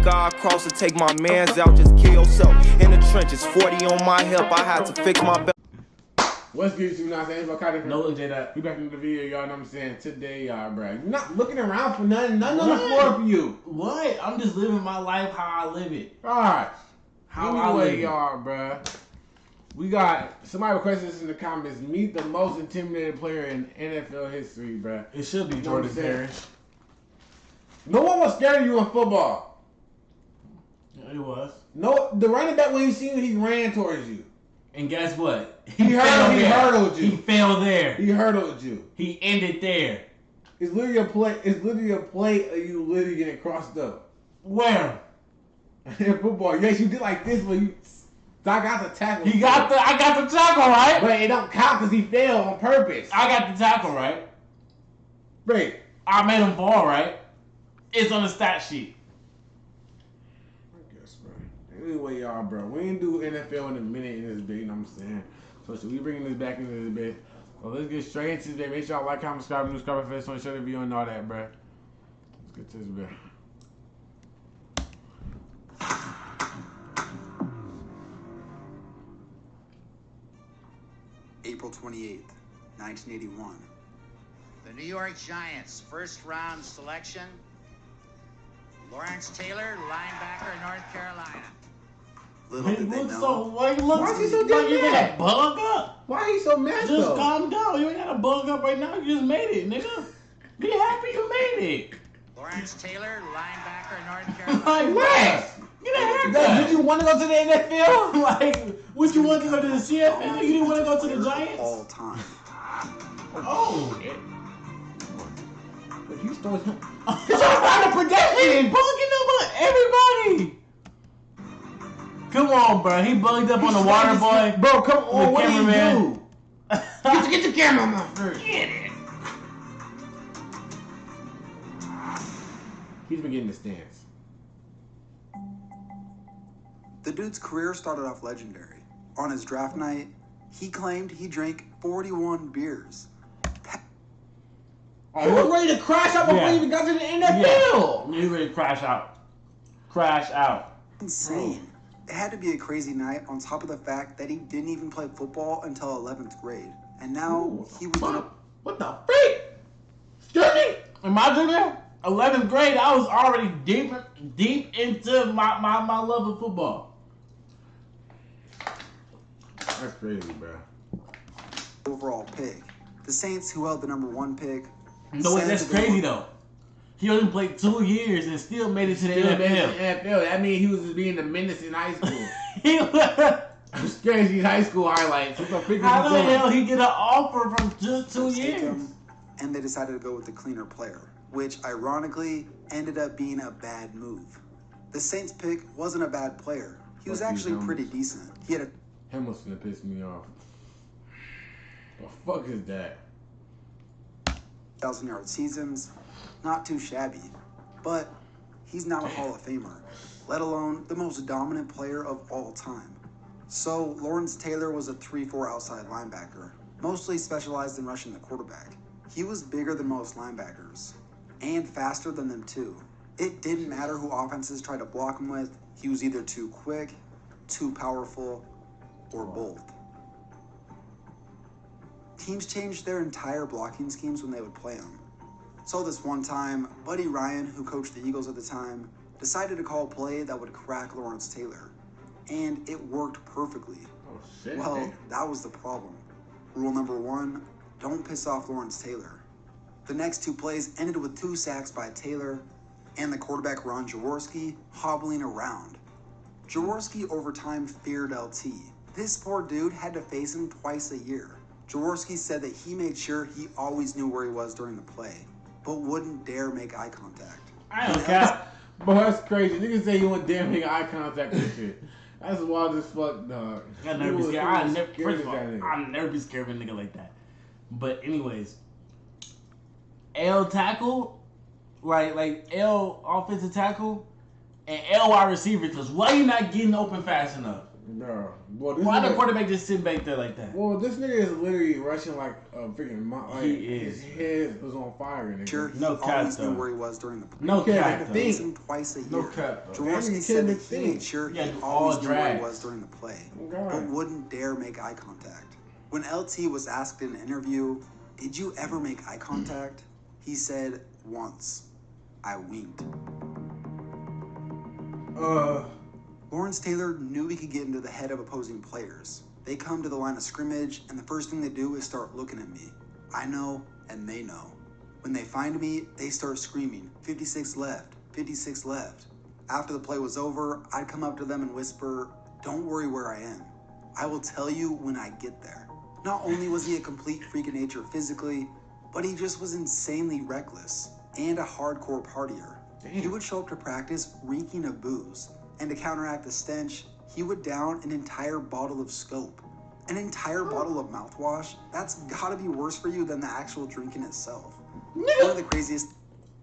think I'll cross and take my mans out, just kill yourself. In the trenches, 40 on my hip, I had to fix my belt. What's good, you know what I'm saying? No, J. We back in the video, y'all know what I'm saying? Today, y'all, bro. You're not looking around for nothing. Nothing on the floor for you. What? I'm just living my life how I live it. Alright. Anyway, y'all, bro. We got somebody requested this in the comments. Meet the most intimidated player in NFL history, bro. It should be Jordan Parrish. No one was scared of you in football. Yeah, it was. No, the running back when he seen you, he ran towards you. And guess what? He hurdled you. He fell there. He hurdled you. He ended there. It's literally a play. It's literally a play of you literally getting crossed up. Where? In football, yes, you did like this, but you. I got the tackle. I got the tackle right. But it don't count because he fell on purpose. I got the tackle right. Right. I made him fall right. It's on the stat sheet. I guess, bro. Anyway, y'all, bro, we ain't do NFL in a minute in this bit, you know what I'm saying? So should we bring this back into this bit? So let's get straight into this bit. Make sure y'all like, comment, subscribe, new subscriber for this, share the video and all that, bro. Let's get to this bit. April 28th, 1981. The New York Giants, first round selection. Lawrence Taylor, linebacker, North Carolina. Little did they know. Why is he so damn you gonna bug up? Why he so mad Just though? calm down. You ain't gotta bug up right now. You just made it, nigga. Be happy you made it. Lawrence Taylor, linebacker, North Carolina. Like what? Get a haircut. Did you want to go to the NFL? Like, would you want to go to the CFL? You didn't want to go to the Giants? All time. Oh. But he's still him. He's trying to protect me. He's bugging up on everybody. Come on, bro. He bugged up on the water boy. Bro, come on. What did he do? Get the camera on my first. Get it. He's been getting the stance. The dude's career started off legendary. On his draft night, he claimed he drank 41 beers. He was ready to crash out before he even got to the NFL. Yeah. He ready to crash out. Crash out. Insane. It had to be a crazy night on top of the fact that he didn't even play football until 11th grade. And now he was gonna... What the freak? Excuse me? In my junior 11th grade, I was already deep into my love of football. That's crazy, bro. Overall pick. The Saints, who held the #1 pick... No, that's crazy, though. He only played 2 years and still made it to the NFL. That means he was just being the menace in high school. I'm scared these high school highlights. How the hell he get an offer from just 2 years? And they decided to go with the cleaner player, which ironically ended up being a bad move. The Saints pick wasn't a bad player. He was actually pretty decent. He had a... Helmut's gonna piss me off. The fuck is that? 1,000-yard seasons. Not too shabby. But he's not a Hall of Famer, let alone the most dominant player of all time. So Lawrence Taylor was a 3-4 outside linebacker, mostly specialized in rushing the quarterback. He was bigger than most linebackers, and faster than them too. It didn't matter who offenses tried to block him with, he was either too quick, too powerful, or both. Teams changed their entire blocking schemes when they would play him. So this one time, Buddy Ryan, who coached the Eagles at the time, decided to call a play that would crack Lawrence Taylor. And it worked perfectly. Oh, shit. Well, that was the problem. Rule number 1, don't piss off Lawrence Taylor. The next 2 plays ended with 2 sacks by Taylor and the quarterback Ron Jaworski hobbling around. Jaworski over time feared LT. This poor dude had to face him twice a year. Jaworski said that he made sure he always knew where he was during the play, but wouldn't dare make eye contact. I don't care. Bro, that's crazy. Niggas say you wouldn't dare make eye contact with shit. That's wild as fuck, dog. I'd never be scared. First of all, I'll never be scared of a nigga like that. But anyways, L tackle, right? Like L offensive tackle and L wide receiver. Because why you not getting open fast enough? No. Well, this Why the nigga, quarterback just sit back there like that? well, this nigga is literally rushing like a freaking like He is. His head was on fire, nigga. Sure, he No cap, always knew though. where he was during the play. No can't cap, make a though. thing. Faced him twice a year. No cap, though. Jaworski Damn, said you that can't he make made sure Yeah, he all always knew where he drags. was during the play, Oh, God. but wouldn't dare make eye contact. When LT was asked in an interview, "Did you ever make eye contact?" he said, "Once. I winked." Lawrence Taylor knew he could get into the head of opposing players. They come to the line of scrimmage, and the first thing they do is start looking at me. I know, and they know. When they find me, they start screaming, 56 left, 56 left. After the play was over, I'd come up to them and whisper, "Don't worry where I am. I will tell you when I get there." Not only was he a complete freak of nature physically, but he just was insanely reckless and a hardcore partier. He would show up to practice reeking of booze, and to counteract the stench, he would down an entire bottle of Scope. An entire bottle of mouthwash? That's gotta be worse for you than the actual drinking itself. One of the craziest.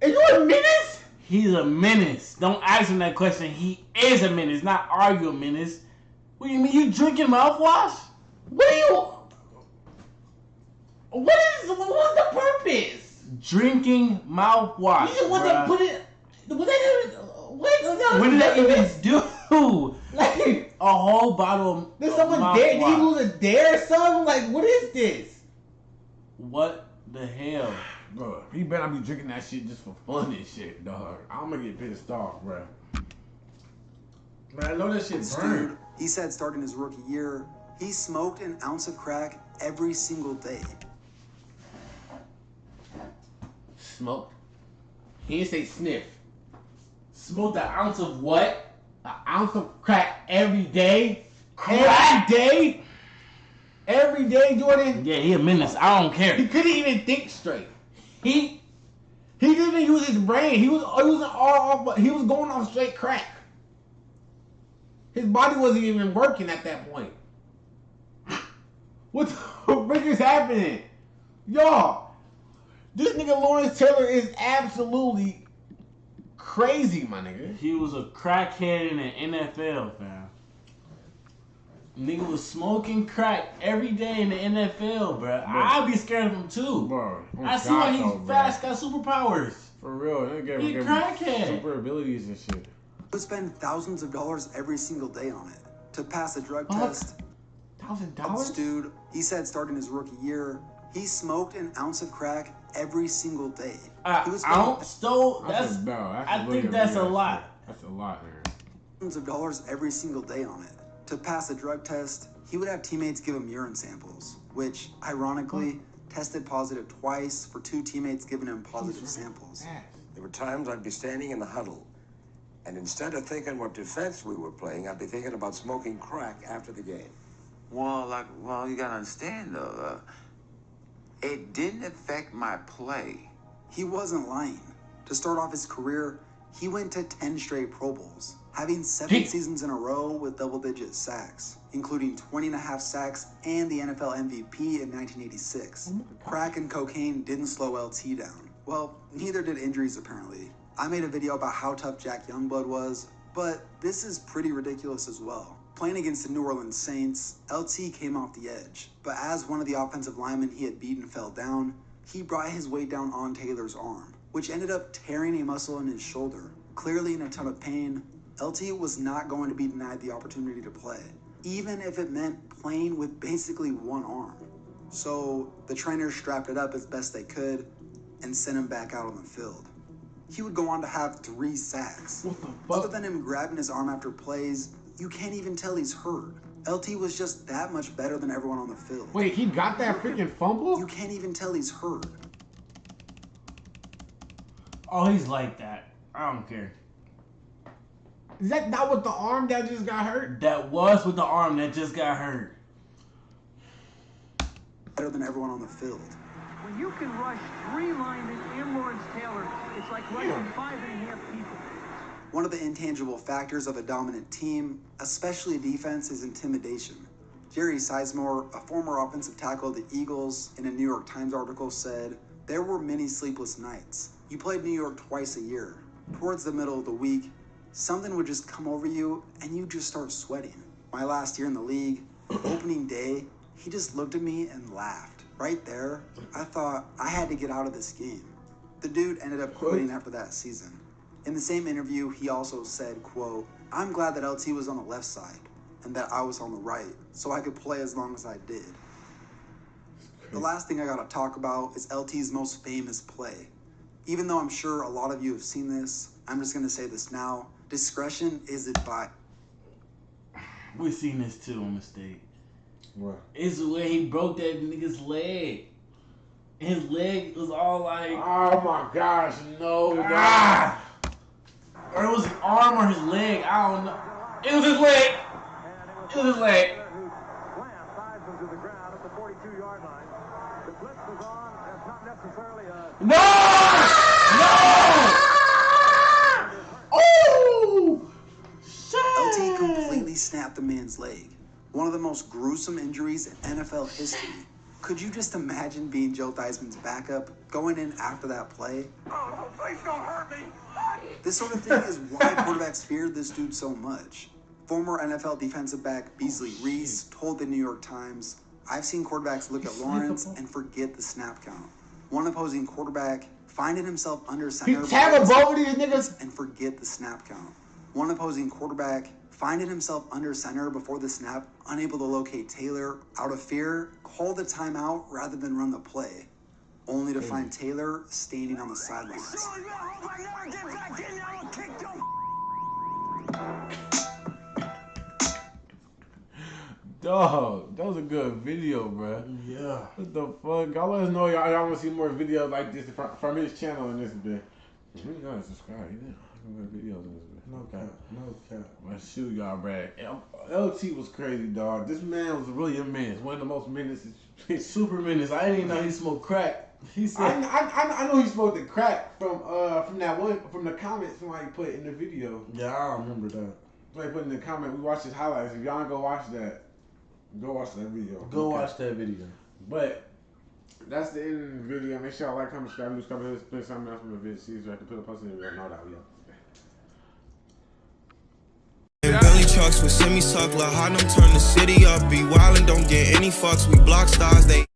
Are you a menace? He's a menace. Don't ask him that question. He is a menace, not argue a menace. What do you mean? You drinking mouthwash? What are you? What's the purpose? Drinking mouthwash. You just want bruh. to put it. What did that even do? Like, A whole bottle of did someone dare? Did he mouthwash. lose a dare or something? Like, what is this? What the hell? Bro, he better not be drinking that shit just for fun and shit, dog. I'm gonna get pissed off, bro. Man, I know that shit burn. Dude, he said starting his rookie year, he smoked an ounce of crack every single day. Smoke. He didn't say sniff. Smoked an ounce of what? An ounce of crack every day. Crack day. Every day, Jordan. Yeah, he a menace. I don't He care. couldn't even think straight. He didn't even use his brain. He was going off straight crack. His body wasn't even working at that point. What the frick is happening? Y'all, this nigga Lawrence Taylor is absolutely crazy, my nigga. He was a crackhead in the NFL, fam. Nigga was smoking crack every day in the NFL, bro. I'd be scared of him too. Bro, I see why he's fast, got superpowers. For real, they gave He him crackhead. super abilities and shit. He would spend thousands of dollars every single day on it. To pass a drug Fuck. test, this $1,000? dude, he said starting his rookie year, he smoked an ounce of crack every single day. He was spending Ounce though, That's that's a bell. That's I a think really that's a big lot. shit. That's a lot, man. thousands of dollars every single day on it. To pass a drug test, he would have teammates give him urine samples, which, ironically, tested positive twice for 2 teammates giving him positive samples. There were times I'd be standing in the huddle, and instead of thinking what defense we were playing, I'd be thinking about smoking crack after the game. Well, you gotta understand though, it didn't affect my play. He wasn't lying. To start off his career, he went to 10 straight Pro Bowls, having 7 seasons in a row with double-digit sacks, including 20.5 sacks and the NFL MVP in 1986. Crack and cocaine didn't slow LT down. Well, neither did injuries, apparently. I made a video about how tough Jack Youngblood was, but this is pretty ridiculous as well. Playing against the New Orleans Saints, LT came off the edge, but as one of the offensive linemen he had beaten fell down, he brought his weight down on Taylor's arm, which ended up tearing a muscle in his shoulder. Clearly in a ton of pain, LT was not going to be denied the opportunity to play, even if it meant playing with basically one arm. So the trainers strapped it up as best they could and sent him back out on the field. He would go on to have 3 sacks. What the fuck? Other than him grabbing his arm after plays, you can't even tell he's hurt. LT was just that much better than everyone on the field. Wait, he got that freaking fumble? You can't even tell he's hurt. Oh, he's like that. I don't care. Is that not with the arm that just got hurt? That was with the arm that just got hurt. Better than everyone on the field. When you can rush 3 linemen and Lawrence Taylor, it's like rushing 5.5 people. One of the intangible factors of a dominant team, especially a defense, is intimidation. Jerry Sizemore, a former offensive tackle of the Eagles, in a New York Times article said, "There were many sleepless nights. You played New York twice a year. Towards the middle of the week, something would just come over you and you just start sweating. My last year in the league, opening day, he just looked at me and laughed. Right there, I thought I had to get out of this game. The dude ended up quitting after that season. In the same interview, he also said, quote, "I'm glad that LT was on the left side and that I was on the right, so I could play as long as I did." The last thing I gotta talk about is LT's most famous play. Even though I'm sure a lot of you have seen this, I'm just gonna say this now. Discretion is advised. We seen this too on the stage. What? It's the way he broke that nigga's leg. His leg was all like, Oh my gosh, no. ah! Or it was his arm or his leg. I don't know. It was his leg. It was his leg. No! No! Oh! Shit! LT completely snapped the man's leg. One of the most gruesome injuries in NFL history. Could you just imagine being Joe Theismann's backup, going in after that play? Oh, please don't hurt me. This sort of thing is why quarterbacks feared this dude so much. Former NFL defensive back Beasley Reese told the New York Times, "I've seen quarterbacks look at Lawrence and forget the snap count. One opposing quarterback finding himself under center He tackled both of these niggas and forget the snap count. One opposing quarterback finding himself under center before the snap, unable to locate Taylor, out of fear, called the timeout rather than run the play, only to find Taylor standing on the sidelines." Dog, that was a good video, bro. Yeah. What the fuck? Y'all let us know y'all want to see more videos like this from his channel in this bit. You gotta subscribe. You know, videos in this bit. No cap. No cap. Man, shoot y'all, Brad. LT was crazy, dog. This man was really a menace. One of the most menaces. Super menace. I didn't even know he smoked crack. He said, I know he smoked the crack from that one from the comments somebody put in the video. yeah, I don't remember that. Somebody put in the comment. We watched his highlights. If y'all go watch that, go watch that video. Go watch that video. But that's the end of the video. Make sure y'all like, comment, subscribe, let's put something else from the video. See you right to put a post in the video. No doubt, yeah. Belly trucks with semi-suck, La Harlem turn the city up. Be wild and don't get any fucks. We block stars, they